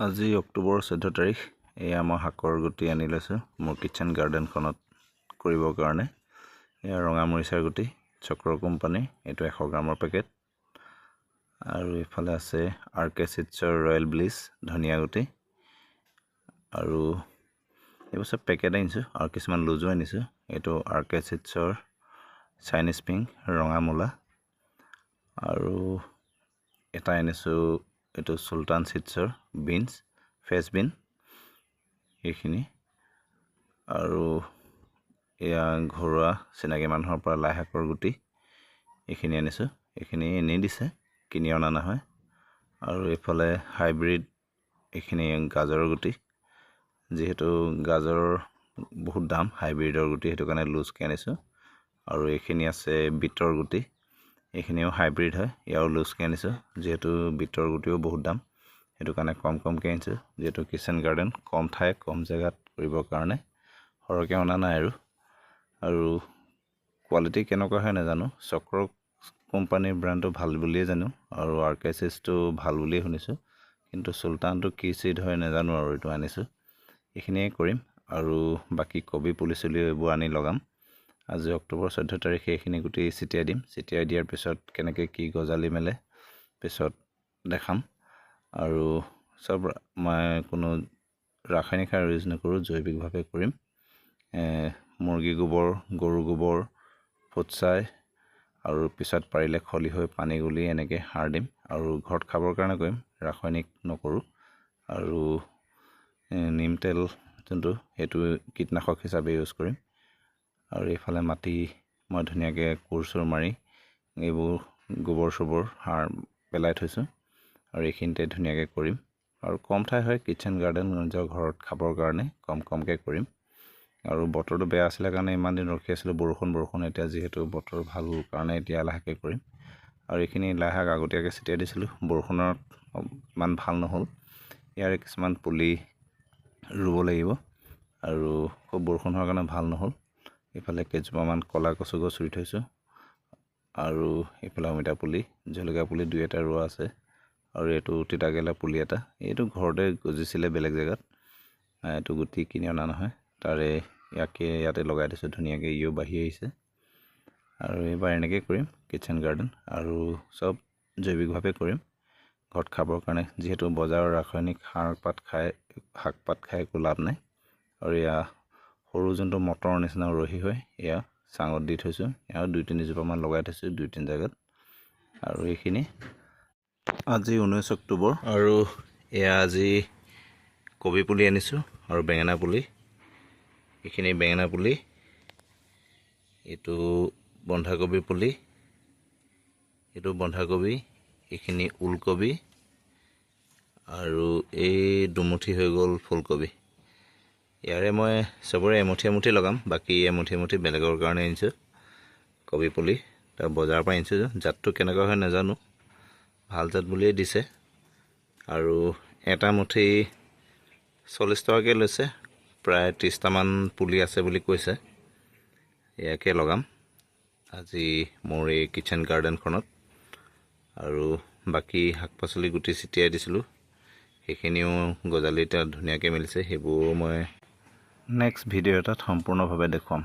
আজি অক্টোবৰ 14 তাৰিখ। এয়া মই শাকৰ গুটি আনি লৈছোঁ মোৰ কিচেন গাৰ্ডেনখনত কৰিবৰ কাৰণে। এয়া ৰঙা মৰিচাৰ গুটি, চক্ৰ কোম্পানী, এইটো 100 গ্ৰামৰ পেকেট। আৰু ইফালে আছে আৰকে চিটছৰ ৰয়েল ব্লিছ ধনিয়া গুটি। আৰু এইবোৰ চব পেকেট আনিছোঁ আৰু কিছুমান লুজো আনিছোঁ। এইটো আৰকে চিটছৰ চাইনিজ পিংক ৰঙা মূলা। আৰু এটা আনিছোঁ এইটো চুলতান চিটছৰ বিনছ ফ্ৰেছ বিন এইখিনি। আৰু এয়া ঘৰুৱা চিনাকি মানুহৰ পৰা লাই শাকৰ গুটি এইখিনি আনিছোঁ। এইখিনি এনেই দিছে, কিনি অনা নহয়। আৰু এইফালে হাইব্ৰিড এইখিনি গাজৰৰ গুটি, যিহেতু গাজৰৰ বহুত দাম হাইব্ৰিডৰ গুটি, সেইটো কাৰণে লুজকৈ আনিছোঁ। আৰু এইখিনি আছে বিটৰ গুটি, এইখিনিও হাইব্ৰিড হয়, ইয়াৰো লুজকৈ আনিছোঁ, যিহেতু বিটৰ গুটিও বহুত দাম, সেইটো কাৰণে কমকৈ আনিছোঁ। যিহেতু কিচেন গাৰ্ডেন কম ঠাই কম জেগাত কৰিবৰ কাৰণে সৰহকৈ অনা নাই। আৰু কোৱালিটি কেনেকুৱা হয় নাজানো, চক্ৰ কোম্পানীৰ ব্ৰেণ্ডটো ভাল বুলিয়ে জানো, আৰু আৰকে চিটছটো ভাল বুলিয়ে শুনিছোঁ, কিন্তু চুলতানটো কি চিড হয় নাজানো। আৰু এইটো আনিছোঁ, এইখিনিয়ে কৰিম। আৰু বাকী কবি পুলি চুলি এইবোৰ আনি লগাম। আজি অক্টোবৰ 14 তাৰিখে এইখিনি গুটি ছটিয়াই দিম। ছটিয়াই দিয়াৰ পিছত কেনেকৈ কি গজালি মেলে পিছত দেখাম। আৰু চব মই কোনো ৰাসায়নিক সাৰ ইউজ নকৰোঁ, জৈৱিকভাৱে কৰিম। মুৰ্গী গোবৰ, গৰু গোবৰ, ফুটছাই, আৰু পিছত পাৰিলে খলি হৈ পানী গুলি এনেকৈ সাৰ দিম। আৰু ঘৰত খাবৰ কাৰণে কৰিম, ৰাসায়নিক নকৰোঁ। আৰু নিম তেল যোনটো, সেইটো কীটনাশক হিচাপে ইউজ কৰিম। আৰু এইফালে মাটি মই ধুনীয়াকৈ কোৰ চোৰ মাৰি এইবোৰ গোবৰ চোবৰ সাৰ পেলাই থৈছোঁ, আৰু এইখিনিতে ধুনীয়াকৈ কৰিম। আৰু কম ঠাই হয় কিচেন গাৰ্ডেন, নিজৰ ঘৰত খাবৰ কাৰণে কমকৈ কৰিম। আৰু বতৰটো বেয়া আছিলে কাৰণে ইমান দিন ৰখি আছিলোঁ, বৰষুণ এতিয়া যিহেতু বতৰ ভাল কাৰণে এতিয়া লাহেকৈ কৰিম। আৰু এইখিনি লাই শাক আগতীয়াকৈ ছটিয়াই দিছিলোঁ, বৰষুণত ইমান ভাল নহ'ল। ইয়াৰে কিছুমান পুলি ৰুব লাগিব, আৰু খুব বৰষুণ হোৱাৰ কাৰণে ভাল নহ'ল। এইফালে কেইজোপামান ক'লা কচু গছ ৰুই থৈছোঁ, আৰু এইফালে অমিতা পুলি, জলকীয়া পুলি 2-এটা ৰোৱা আছে। আৰু এইটো তিতাকেৰেলা পুলি এটা, এইটো ঘৰতে গজিছিলে বেলেগ জেগাত, এইটো গুটি কিনি অনা নহয়, তাৰে ইয়াতে লগাই দিছোঁ ধুনীয়াকৈ, ইও বাঢ়ি আহিছে। আৰু এইবাৰ এনেকৈ কৰিম কিচেন গাৰ্ডেন, আৰু চব জৈৱিকভাৱে কৰিম ঘৰত খাবৰ কাৰণে, যিহেতু বজাৰৰ ৰাসায়নিক শাক পাত খাই একো লাভ নাই। আৰু এয়া সৰু যোনটো মটৰৰ নিচিনা ৰহি হয়, এয়া চাঙত দি থৈছোঁ, এয়া 2-3 জোপামান লগাই থৈছোঁ 2-3 জেগাত। আৰু এইখিনি আজি 19 অক্টোবৰ। আৰু এয়া আজি কবি পুলি আনিছোঁ আৰু বেঙেনা পুলি, এইখিনি বেঙেনা পুলি, এইটো বন্ধাকবি পুলি, এইটো বন্ধাকবি, এইখিনি ওলকবি, আৰু এই দুমুঠি হৈ গ'ল ফুলকবি। ইয়াৰে মই চবৰে এমুঠি লগাম, বাকী এমুঠি বেলেগৰ কাৰণে আনিছোঁ কবি পুলি। তাৰ বজাৰৰ পৰা আনিছোঁ, জাতটো কেনেকুৱা হয় নাজানো, ভাল জাত বুলিয়ে দিছে। আৰু এটা মুঠি 40 টকাকৈ লৈছে, প্ৰায় 30টামান পুলি আছে বুলি কৈছে। ইয়াকে লগাম আজি মোৰ এই কিচেন গাৰ্ডেনখনত। আৰু বাকী শাক পাচলি গুটি ছটিয়াই দিছিলোঁ, সেইখিনিও গজালি এতিয়া ধুনীয়াকৈ মেলিছে, সেইবোৰো মই নেক্সট ভিডিঅ' এটাত সম্পূৰ্ণভাৱে দেখুৱাম।